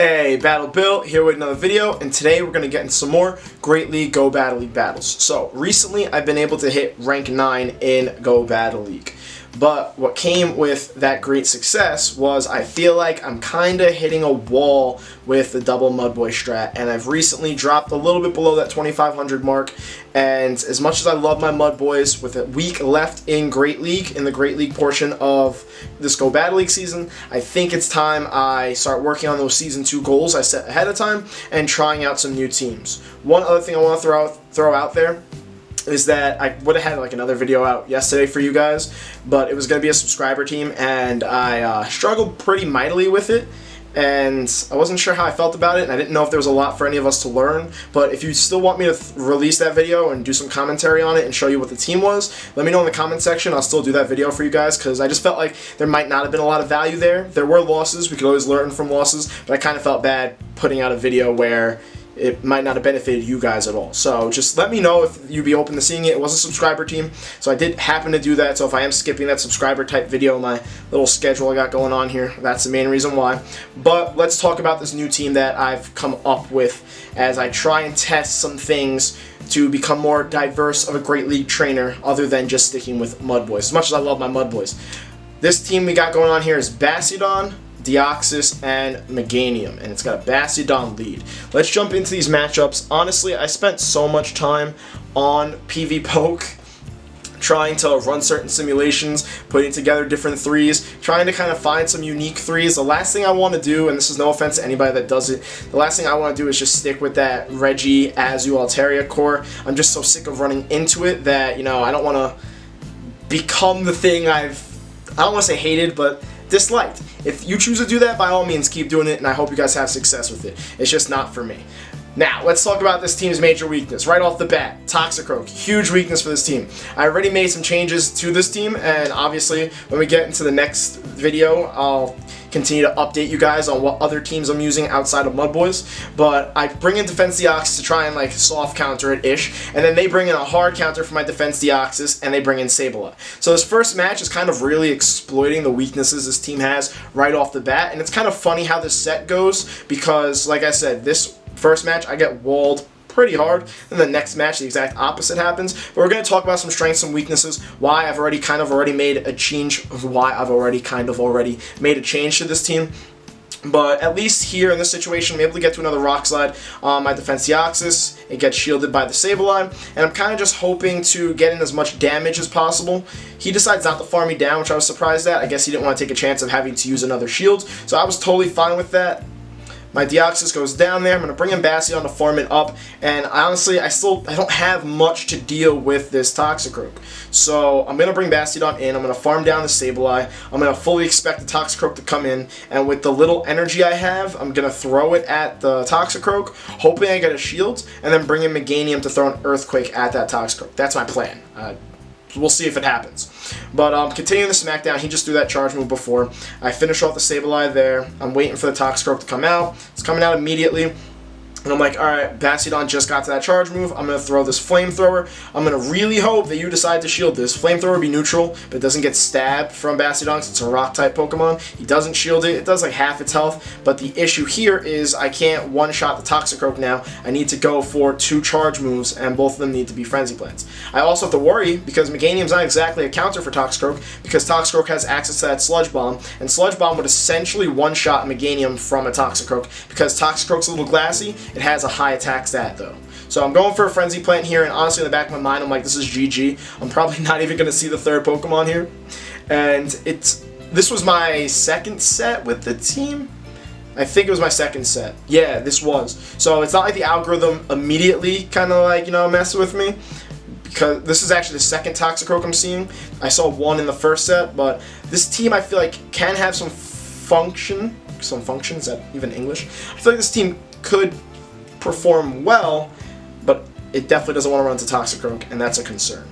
Hey, Battle Bill here with another video, and today we're going to get into some more Great League Go Battle League battles. So, recently I've been able to hit rank 9 in Go Battle League. But what came with that great success was I feel like I'm kind of hitting a wall with the double Mudboy strat, and I've recently dropped a little bit below that 2500 mark. And as much as I love my Mudboys, with a week left in Great League, in the Great League portion of this Go Battle League season, I think it's time I start working on those Season 2 goals I set ahead of time and trying out some new teams. One other thing I want to throw out there is that I would have had like another video out yesterday for you guys, but it was going to be a subscriber team, and I struggled pretty mightily with it, and I wasn't sure how I felt about it, and I didn't know if there was a lot for any of us to learn. But if you still want me to release that video and do some commentary on it and show you what the team was, let me know in the comment section. I'll still do that video for you guys, because I just felt like there might not have been a lot of value there. There were losses, we could always learn from losses, but I kind of felt bad putting out a video where it might not have benefited you guys at all. So just let me know if you'd be open to seeing it. It was a subscriber team, so I did happen to do that. So if I am skipping that subscriber type video, my little schedule I got going on here, that's the main reason why. But let's talk about this new team that I've come up with as I try and test some things to become more diverse of a Great League trainer other than just sticking with Mudboys, as much as I love my Mudboys. This team we got going on here is Bastiodon, Deoxys, and Meganium, and it's got a Bastiodon-Led. Let's jump into these matchups. Honestly, I spent so much time on PvPoke trying to run certain simulations, putting together different threes, trying to kind of find some unique threes. The last thing I want to do, and this is no offense to anybody that does it, the last thing I want to do is just stick with that Reggie, Azu, Altaria core. I'm just so sick of running into it that, you know, I don't want to become the thing I don't want to say hated, but disliked. If you choose to do that, by all means keep doing it, and I hope you guys have success with it. It's just not for me. Now, let's talk about this team's major weakness. Right off the bat, Toxicroak. Huge weakness for this team. I already made some changes to this team, and obviously when we get into the next video, I'll continue to update you guys on what other teams I'm using outside of Mudboys. But I bring in Defense Deoxys to try and like soft counter it-ish, and then they bring in a hard counter for my Defense Deoxys, and they bring in Sableye. So this first match is kind of really exploiting the weaknesses this team has right off the bat, and it's kind of funny how this set goes, because like I said, this first match I get walled pretty hard, and the next match the exact opposite happens. But we're going to talk about some strengths, some weaknesses, why I've already made a change to this team. But at least here in this situation, I'm able to get to another Rock Slide on my Defense Deoxys. It gets shielded by the Sableye, and I'm kind of just hoping to get in as much damage as possible. He decides not to farm me down, which I was surprised at. I guess he didn't want to take a chance of having to use another shield, so I was totally fine with that. My Deoxys goes down there. I'm going to bring in Bastiodon to farm it up, and honestly, I don't have much to deal with this Toxicroak. So I'm going to bring Bastiodon in. I'm going to farm down the Sableye. I'm going to fully expect the Toxicroak to come in, and with the little energy I have, I'm going to throw it at the Toxicroak, hoping I get a shield, and then bring in Meganium to throw an Earthquake at that Toxicroak. That's my plan. We'll see if it happens. But continuing the smackdown, he just threw that charge move before. I finish off the Sableye there. I'm waiting for the Toxicroak to come out. It's coming out immediately. And I'm like, alright, Bastiodon just got to that charge move. I'm going to throw this Flamethrower. I'm going to really hope that you decide to shield this. Flamethrower would be neutral, but it doesn't get stabbed from Bastiodon because it's a Rock-type Pokemon. He doesn't shield it. It does like half its health. But the issue here is I can't one-shot the Toxicroak now. I need to go for 2 charge moves, and both of them need to be Frenzy Plants. I also have to worry because Meganium's not exactly a counter for Toxicroak, because Toxicroak has access to that Sludge Bomb, and Sludge Bomb would essentially one-shot Meganium from a Toxicroak. Because Toxicroak's a little glassy, it has a high attack stat though. So I'm going for a Frenzy Plant here, and honestly in the back of my mind I'm like, this is GG. I'm probably not even going to see the third Pokemon here. And this was my second set with the team. I think it was my second set. Yeah, this was. So it's not like the algorithm immediately kind of like, you know, messed with me, because this is actually the second Toxicroak I'm seeing. I saw one in the first set, but this team I feel like can have some function. Is that even English? I feel like this team could perform well, but it definitely doesn't want to run to Toxicroak, and that's a concern.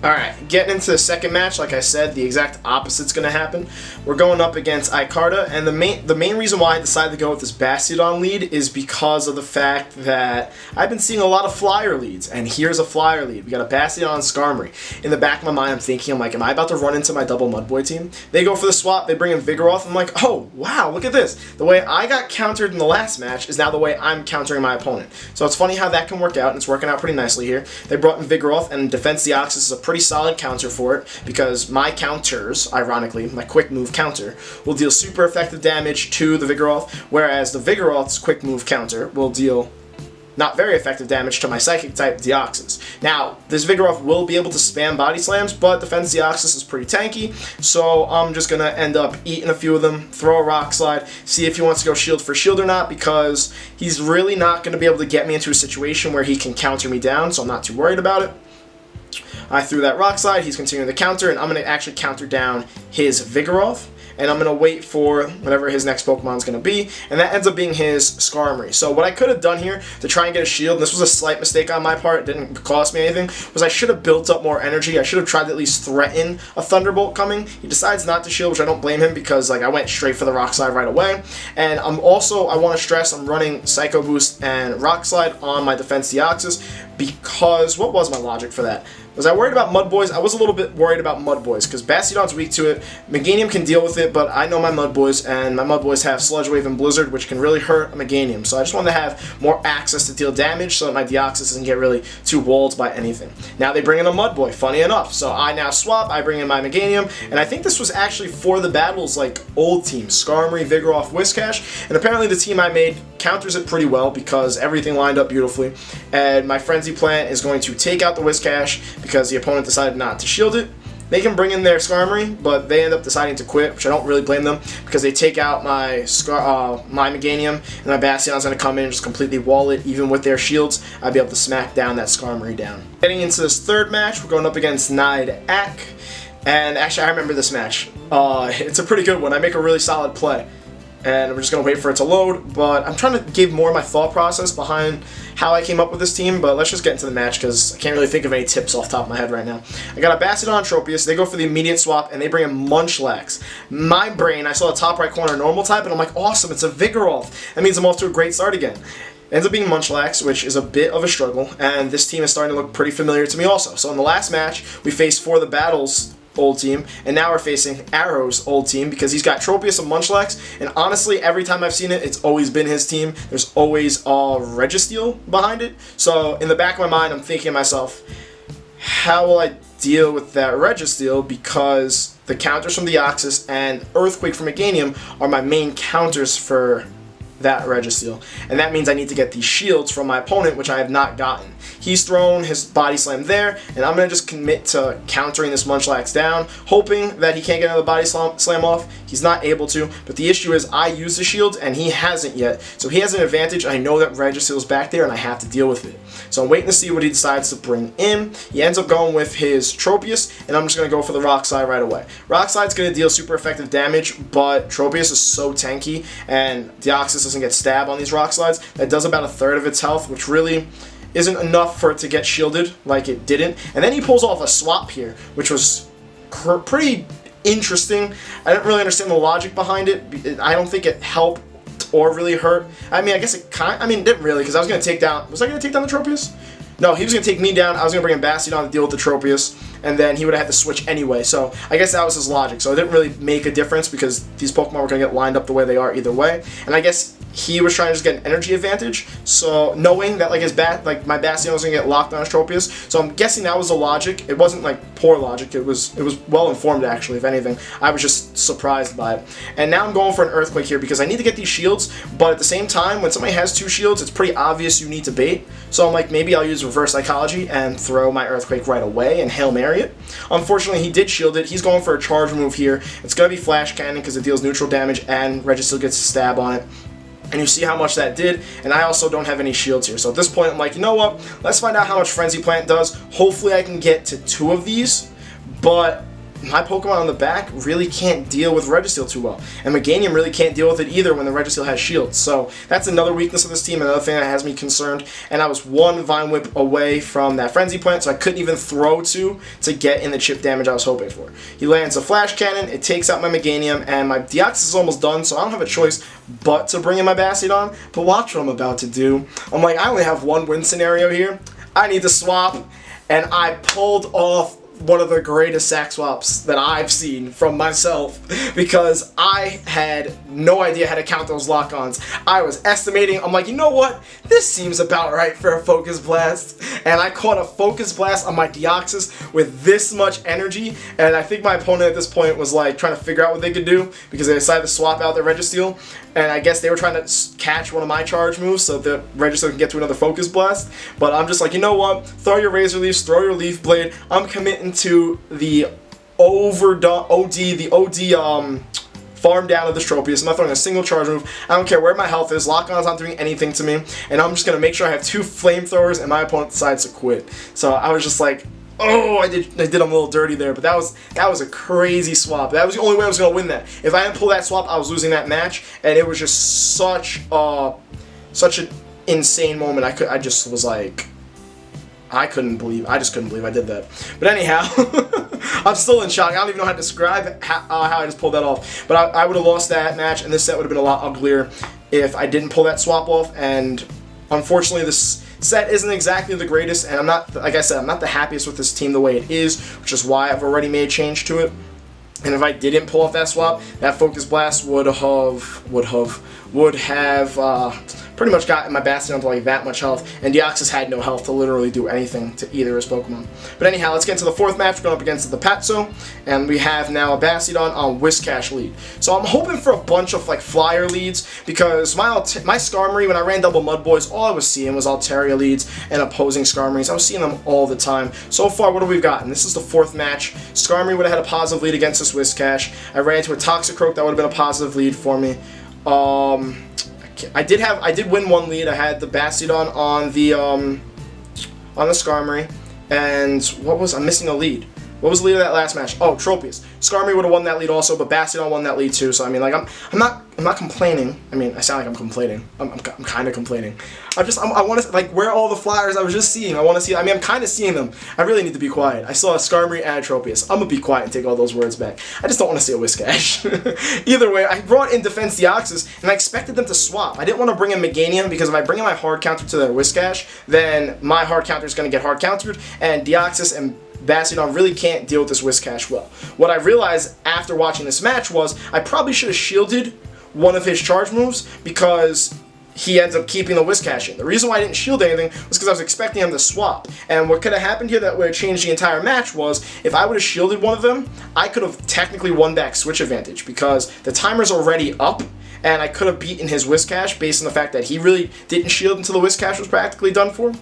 Alright, getting into the second match, like I said, the exact opposite's going to happen. We're going up against Icarta, and the main reason why I decided to go with this Bastiodon-Lead is because of the fact that I've been seeing a lot of flyer leads, and here's a flyer lead. We got a Bastiodon Skarmory. In the back of my mind, I'm thinking, am I about to run into my double Mudboy team? They go for the swap, they bring in Vigoroth, I'm like, oh, wow, look at this. The way I got countered in the last match is now the way I'm countering my opponent. So it's funny how that can work out, and it's working out pretty nicely here. They brought in Vigoroth, and Defense Deoxys is a pretty solid counter for it, because my counters, ironically, my quick move counter, will deal super effective damage to the Vigoroth, whereas the Vigoroth's quick move counter will deal not very effective damage to my Psychic type Deoxys. Now, this Vigoroth will be able to spam body slams, but Defense Deoxys is pretty tanky, so I'm just going to end up eating a few of them, throw a Rock Slide, see if he wants to go shield for shield or not, because he's really not going to be able to get me into a situation where he can counter me down, so I'm not too worried about it. I threw that Rock Slide, he's continuing the counter, and I'm going to actually counter down his Vigoroth, and I'm going to wait for whatever his next Pokemon is going to be, and that ends up being his Skarmory. So what I could have done here to try and get a shield, and this was a slight mistake on my part, it didn't cost me anything, was I should have built up more energy. I should have tried to at least threaten a Thunderbolt coming. He decides not to shield, which I don't blame him, because I went straight for the Rock Slide right away. And I want to stress, I'm running Psycho Boost and Rock Slide on my Defense Deoxys, because what was my logic for that? Was I worried about Mudboys? I was a little bit worried about Mudboys, because Bastiodon's weak to it. Meganium can deal with it, but I know my Mudboys, and my Mudboys have Sludge Wave and Blizzard, which can really hurt a Meganium. So I just wanted to have more access to deal damage so that my Deoxys doesn't get really too walled by anything. Now they bring in a Mudboy, funny enough. So I now swap, I bring in my Meganium, and I think this was actually for the battles like old teams, Skarmory, Vigoroth, Whiscash, and apparently the team I made counters it pretty well because everything lined up beautifully. And my Frenzy Plant is going to take out the Whiscash because the opponent decided not to shield it. They can bring in their Skarmory, but they end up deciding to quit, which I don't really blame them, because they take out my my Meganium, and my Bastiodon's going to come in and just completely wall it. Even with their shields, I'd be able to smack down that Skarmory down. Getting into this third match, we're going up against Nidaak, and actually I remember this match. It's a pretty good one. I make a really solid play, and we're just going to wait for it to load, but I'm trying to give more of my thought process behind how I came up with this team, but let's just get into the match because I can't really think of any tips off the top of my head right now. I got a Bastiodon Tropius, they go for the immediate swap, and they bring in Munchlax. My brain, I saw the top right corner normal type, and I'm like, awesome, it's a Vigoroth. That means I'm off to a great start again. It ends up being Munchlax, which is a bit of a struggle, and this team is starting to look pretty familiar to me also. So in the last match, we faced for the battles old team, and now we're facing Arrow's old team because he's got Tropius and Munchlax, and honestly, every time I've seen it, it's always been his team. There's always a Registeel behind it, so in the back of my mind, I'm thinking to myself, how will I deal with that Registeel, because the counters from Deoxys and Earthquake from Meganium are my main counters for that Registeel, and that means I need to get these shields from my opponent, which I have not gotten. He's thrown his Body Slam there, and I'm going to just commit to countering this Munchlax down, hoping that he can't get another Body Slam off. He's not able to, but the issue is I use the shields, and he hasn't yet, so he has an advantage. I know that Registeel's back there, and I have to deal with it. So I'm waiting to see what he decides to bring in. He ends up going with his Tropius, and I'm just going to go for the Rock Slide right away. Rock Slide's going to deal super effective damage, but Tropius is so tanky, and Deoxys doesn't get stab on these Rock Slides. That does about a third of its health, which really isn't enough for it to get shielded like it didn't. And then he pulls off a swap here, which was pretty interesting. I didn't really understand the logic behind it. I don't think it helped or really hurt. I mean, I guess it it didn't really, because I was going to take down... Was I going to take down the Tropius? No, he was going to take me down. I was going to bring in Bastiodon to deal with the Tropius, and then he would have had to switch anyway. So I guess that was his logic. So it didn't really make a difference because these Pokemon were going to get lined up the way they are either way. And I guess he was trying to just get an energy advantage. So knowing that my Bastiodon was going to get locked on his Tropius. So I'm guessing that was the logic. It wasn't like poor logic. It was well informed actually, if anything. I was just surprised by it. And now I'm going for an Earthquake here because I need to get these shields, but at the same time, when somebody has two shields, it's pretty obvious you need to bait. So I'm like, maybe I'll use Reverse Psychology and throw my Earthquake right away and Hail Mary it. Unfortunately, he did shield it. He's going for a charge move here. It's going to be Flash Cannon because it deals neutral damage and Registeel gets a stab on it. And you see how much that did, and I also don't have any shields here. So at this point, I'm like, you know what? Let's find out how much Frenzy Plant does. Hopefully I can get to 2 of these, but my Pokemon on the back really can't deal with Registeel too well. And Meganium really can't deal with it either when the Registeel has shields. So that's another weakness of this team, another thing that has me concerned. And I was one Vine Whip away from that Frenzy Plant, so I couldn't even throw to get in the chip damage I was hoping for. He lands a Flash Cannon, it takes out my Meganium, and my Deoxys is almost done, so I don't have a choice but to bring in my Bastiodon. But watch what I'm about to do. I'm like, I only have one win scenario here. I need to swap, and I pulled off one of the greatest sack swaps that I've seen from myself, because I had no idea how to count those lock-ons. I was estimating, I'm like, you know what? This seems about right for a Focus Blast. And I caught a Focus Blast on my Deoxys with this much energy, and I think my opponent at this point was like trying to figure out what they could do, because they decided to swap out their Registeel, and I guess they were trying to catch one of my charge moves so that Registeel can get to another Focus Blast. But I'm just like, you know what? Throw your Razor Leafs, throw your Leaf Blade. I'm committing to the OD farm down of the Tropius. I'm not throwing a single charge move. I don't care where my health is. Lock-on's not doing anything to me. And I'm just going to make sure I have 2 flamethrowers and my opponent decides to quit. So I was just like, oh, I did him a little dirty there, but that was a crazy swap. That was the only way I was going to win that. If I didn't pull that swap, I was losing that match, and it was just such an insane moment. I just was like, I just couldn't believe I did that. But anyhow, I'm still in shock. I don't even know how to describe how I just pulled that off. But I would have lost that match, and this set would have been a lot uglier if I didn't pull that swap off. And unfortunately, this set isn't exactly the greatest, and I'm not, like I said, I'm not the happiest with this team the way it is, which is why I've already made a change to it. And if I didn't pull off that swap, that Focus Blast would have pretty much gotten my Bastiodon to like that much health, and Deoxys had no health to literally do anything to either of his Pokemon. But anyhow, let's get into the 4th match. We're going up against the Patso, and we have now a Bastiodon on Whiscash lead. So I'm hoping for a bunch of like flyer leads, because my Skarmory, when I ran double Mud Boys, all I was seeing was Altaria leads and opposing Skarmories. I was seeing them all the time. So far, what have we gotten? This is the 4th match. Skarmory would have had a positive lead against this Whiscash. I ran into a Toxicroak, that would have been a positive lead for me. I did win one lead. I had the Bastiodon on the Skarmory, and I'm missing a lead. What was the lead of that last match? Oh, Tropius. Skarmory would have won that lead also, but Bastiodon won that lead too. So I mean, like, I'm not complaining. I mean, I sound like I'm complaining. I'm kind of complaining. I want to, like, where are all the flyers I was just seeing? I want to see. I mean, I'm kind of seeing them. I really need to be quiet. I saw a Skarmory and a Tropius. I'm gonna be quiet and take all those words back. I just don't want to see a Whiscash. Either way, I brought in Defense Deoxys, and I expected them to swap. I didn't want to bring in Meganium, because if I bring in my hard counter to their Whiscash, then my hard counter is going to get hard countered, and Deoxys and Bastiodon really can't deal with this Whiscash well. What I realized after watching this match was I probably should have shielded one of his charge moves, because he ends up keeping the Whiscash in. The reason why I didn't shield anything was because I was expecting him to swap. And what could have happened here that would have changed the entire match was, if I would have shielded one of them, I could have technically won back switch advantage, because the timer's already up, and I could have beaten his Whiscash based on the fact that he really didn't shield until the Whiscash was practically done for.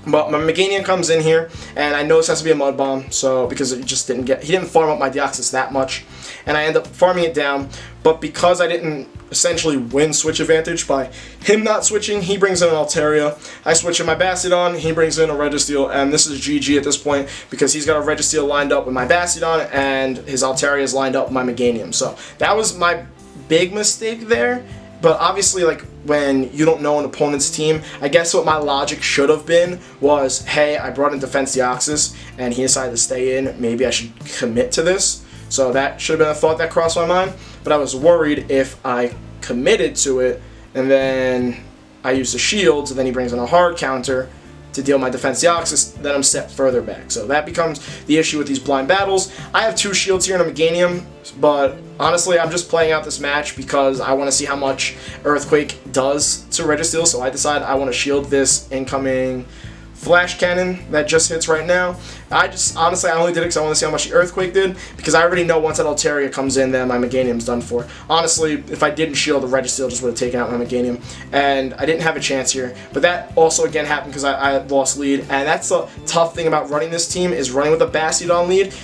But my Meganium comes in here, and I know this has to be a Mud Bomb, so because it just he didn't farm up my Deoxys that much, and I end up farming it down. But because I didn't essentially win switch advantage by him not switching, he brings in an Altaria. I switch in my Bastiodon, he brings in a Registeel, and this is GG at this point, because he's got a Registeel lined up with my Bastiodon, and his Altaria is lined up with my Meganium. So that was my big mistake there. But obviously, like, when you don't know an opponent's team, I guess what my logic should have been was, hey, I brought in Defense Deoxys, and he decided to stay in. Maybe I should commit to this. So that should have been a thought that crossed my mind. But I was worried if I committed to it, and then I used a shield, so then he brings in a hard counter to deal my Defense Deoxys, then I'm set further back. So that becomes the issue with these blind battles. I have 2 shields here in a Meganium, but honestly, I'm just playing out this match because I want to see how much Earthquake does to Registeel, so I decide I want to shield this incoming Flash Cannon that just hits right now. Honestly, I only did it because I want to see how much the Earthquake did, because I already know once that Altaria comes in, then my Meganium's done for. Honestly, if I didn't shield, the Registeel just would have taken out my Meganium, and I didn't have a chance here. But that also, again, happened because I lost lead, and that's the tough thing about running this team, is running with a Bastiodon lead.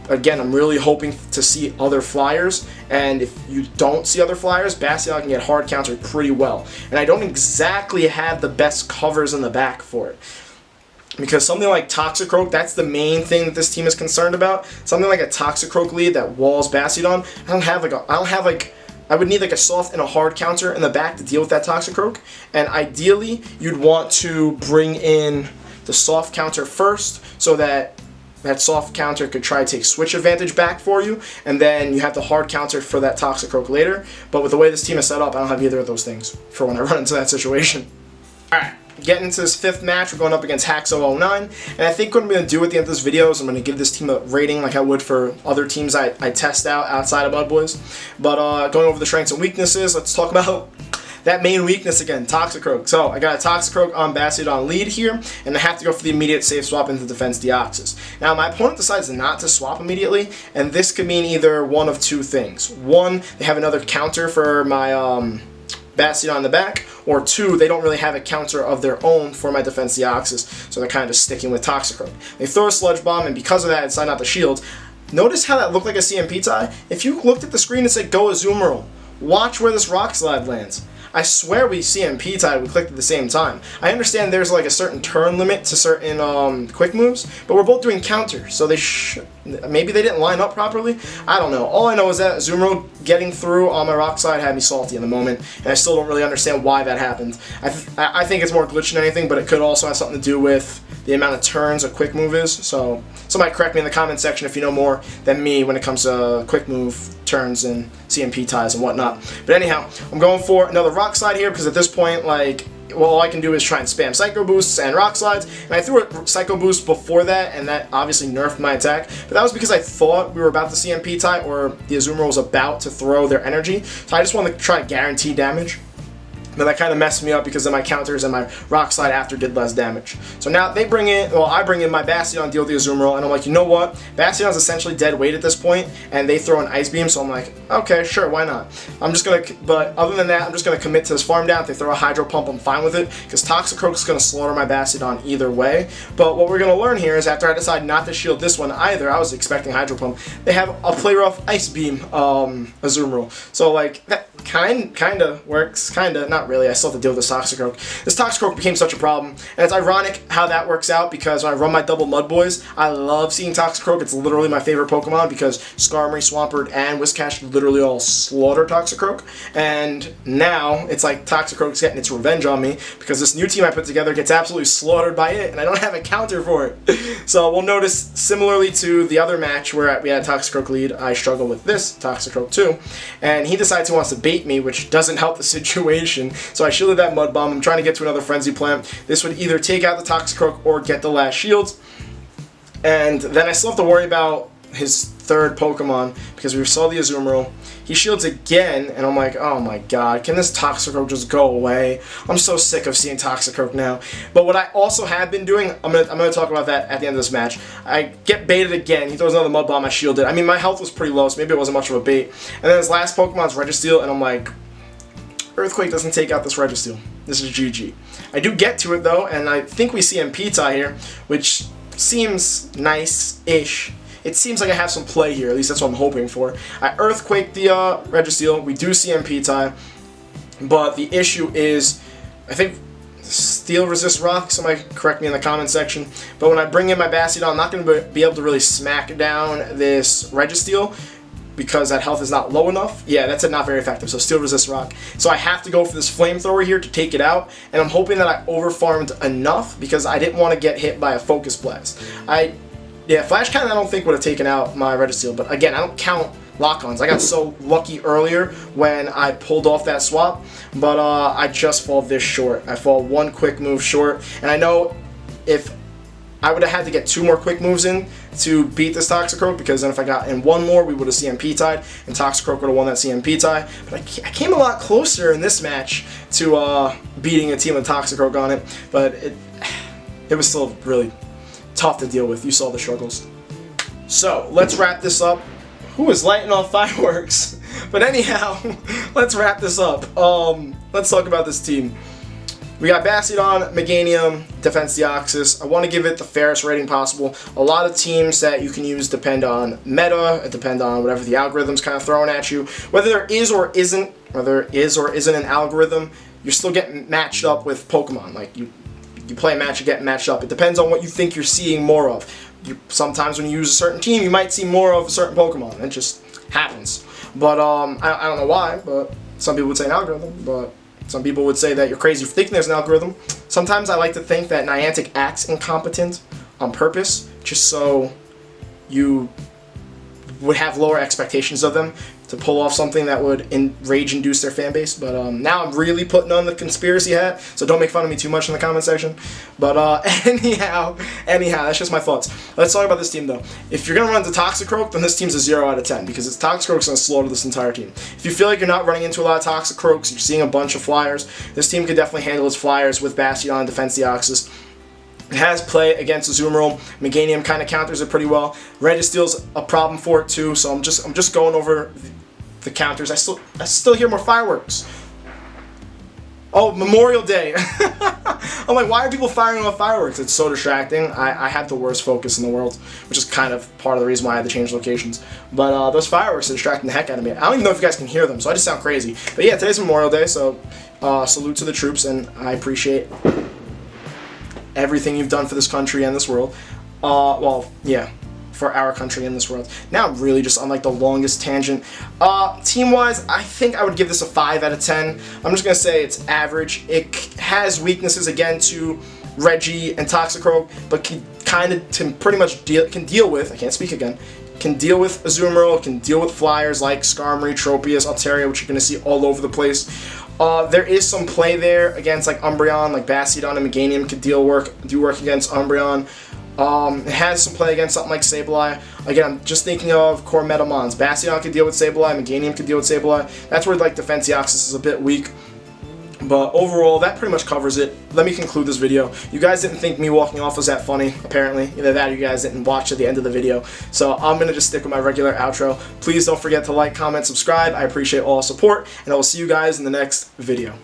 Again, I'm really hoping to see other flyers, and if you don't see other flyers, Bastiodon can get hard countered pretty well. And I don't exactly have the best covers in the back for it. Because something like Toxicroak, that's the main thing that this team is concerned about. Something like a Toxicroak lead that walls Bastiodon. I would need like a soft and a hard counter in the back to deal with that Toxicroak. And ideally, you'd want to bring in the soft counter first so that that soft counter could try to take switch advantage back for you, and then you have the hard counter for that Toxicroak later. But with the way this team is set up, I don't have either of those things for when I run into that situation. Alright, getting into this 5th match, we're going up against Haxo09, and I think what I'm going to do at the end of this video is I'm going to give this team a rating like I would for other teams I test out outside of Bud Boys. But going over the strengths and weaknesses, let's talk about that main weakness again, Toxicroak. So I got a Toxicroak on Bastiodon-Led here, and I have to go for the immediate safe swap into Defense Deoxys. Now my opponent decides not to swap immediately, and this could mean either one of two things. One, they have another counter for my Bastiodon in the back, or two, they don't really have a counter of their own for my Defense Deoxys, so they're kind of sticking with Toxicroak. They throw a Sludge Bomb, and because of that, it's not the shield. Notice how that looked like a CMP tie? If you looked at the screen and said, go Azumarill, watch where this Rock Slide lands. I swear we CMP tied, we clicked at the same time. I understand there's like a certain turn limit to certain quick moves, but we're both doing counters, so maybe they didn't line up properly? I don't know. All I know is that Azumarill getting through on my Rock Slide had me salty in the moment, and I still don't really understand why that happened. I think it's more glitch than anything, but it could also have something to do with the amount of turns a quick move is, so somebody correct me in the comment section if you know more than me when it comes to quick move turns and CMP ties and whatnot. But anyhow, I'm going for another Rock Slide here because at this point, like, well, all I can do is try and spam Psycho Boosts and Rock Slides, and I threw a Psycho Boost before that, and that obviously nerfed my attack, but that was because I thought we were about to CMP tie, or the Azumarill was about to throw their energy, so I just wanted to try to guarantee damage. But that kind of messed me up because of my counters and my Rock Slide after did less damage. So now they bring in, well, I bring in my Bastiodon, deal with the Azumarill, and I'm like, you know what? Bastiodon's essentially dead weight at this point, and they throw an Ice Beam, so I'm like, okay, sure, why not? But other than that, I'm just gonna commit to this farm down. If they throw a Hydro Pump, I'm fine with it, because Toxicroak's gonna slaughter my Bastiodon either way. But what we're gonna learn here is after I decide not to shield this one either, I was expecting Hydro Pump, they have a Play Rough Ice Beam Azumarill. So like, that kinda works, not really. I still have to deal with this Toxicroak. This Toxicroak became such a problem, and it's ironic how that works out because when I run my double Mud Boys, I love seeing Toxicroak. It's literally my favorite Pokemon because Skarmory, Swampert, and Whiscash literally all slaughter Toxicroak, and now it's like Toxicroak's getting its revenge on me because this new team I put together gets absolutely slaughtered by it, and I don't have a counter for it. So we'll notice, similarly to the other match where we had Toxicroak lead, I struggle with this Toxicroak too, and he decides he wants to bait me, which doesn't help the situation. So I shielded that Mud Bomb. I'm trying to get to another Frenzy Plant. This would either take out the Toxicroak or get the last shields. And then I still have to worry about his third Pokemon because we saw the Azumarill. He shields again, and I'm like, oh my god, can this Toxicroak just go away? I'm so sick of seeing Toxicroak now. But what I also have been doing, I'm gonna talk about that at the end of this match. I get baited again. He throws another Mud Bomb. I shielded. I mean, my health was pretty low, so maybe it wasn't much of a bait. And then his last Pokemon's Registeel, and I'm like, Earthquake doesn't take out this Registeel. This is GG. I do get to it though, and I think we see CMP tie here, which seems nice-ish. It seems like I have some play here, at least that's what I'm hoping for. I Earthquake the Registeel, we do CMP tie, but the issue is, I think Steel resists Rock, somebody correct me in the comment section, but when I bring in my Bastiodon, I'm not going to be able to really smack down this Registeel, because that health is not low enough. Yeah, that's not very effective, so Steel resists Rock. So I have to go for this Flamethrower here to take it out, and I'm hoping that I overfarmed enough because I didn't want to get hit by a Focus Blast. Yeah, Flash Cannon I don't think would have taken out my Registeel, but again, I don't count lock-ons. I got so lucky earlier when I pulled off that swap, but I just fall this short. I fall one quick move short, and I know if I would have had to get 2 more quick moves in to beat this Toxicroak, because then if I got in 1 more, we would have CMP tied, and Toxicroak would have won that CMP tie. But I came a lot closer in this match to beating a team with Toxicroak on it, but it was still really tough to deal with. You saw the struggles. So let's wrap this up. Who is lighting off fireworks? But anyhow, let's wrap this up. Let's talk about this team. We got Bastiodon, Meganium, Defense Deoxys. I want to give it the fairest rating possible. A lot of teams that you can use depend on meta, depend on whatever the algorithm's kind of throwing at you. Whether there is or isn't an algorithm, you're still getting matched up with Pokemon. Like, you You play a match, you get matched up. It depends on what you think you're seeing more of. Sometimes when you use a certain team, you might see more of a certain Pokemon. It just happens. But I don't know why, but some people would say an algorithm, but some people would say that you're crazy for thinking there's an algorithm. Sometimes I like to think that Niantic acts incompetent on purpose, just so you would have lower expectations of them to pull off something that would rage-induce their fan base. But now I'm really putting on the conspiracy hat, so don't make fun of me too much in the comment section. But anyhow, that's just my thoughts. Let's talk about this team, though. If you're going to run into Toxicroak, then this team's a 0 out of 10, because Toxicroak's going to slaughter this entire team. If you feel like you're not running into a lot of Toxicroaks, you're seeing a bunch of flyers, this team could definitely handle its flyers with Bastiodon and Defense Deoxys. It has play against Azumarill. Meganium kind of counters it pretty well. Registeel's a problem for it too, so I'm just going over the counters. I still hear more fireworks. Oh, Memorial Day. I'm like, why are people firing off fireworks? It's so distracting. I have the worst focus in the world, which is kind of part of the reason why I had to change locations. But those fireworks are distracting the heck out of me. I don't even know if you guys can hear them, so I just sound crazy. But yeah, today's Memorial Day, so salute to the troops, and I appreciate everything you've done for this country and this world. Well, yeah, for our country and this world. Now I'm really just on like the longest tangent. Team-wise, I think I would give this a 5 out of 10. I'm just gonna say it's average. It has weaknesses again to Reggie and Toxicroak, but can pretty much deal with. I can't speak again. Can deal with Azumarill, can deal with flyers like Skarmory, Tropius, Altaria, which you're going to see all over the place. There is some play there against like Umbreon, like Bastiodon and Meganium could do work against Umbreon. It has some play against something like Sableye. Again, I'm just thinking of core Metamons. Bastiodon could deal with Sableye, Meganium could deal with Sableye. That's where like Defense Deoxys is a bit weak. But overall, that pretty much covers it. Let me conclude this video. You guys didn't think me walking off was that funny, apparently. Either that or you guys didn't watch to the end of the video. So I'm going to just stick with my regular outro. Please don't forget to like, comment, subscribe. I appreciate all support, and I will see you guys in the next video.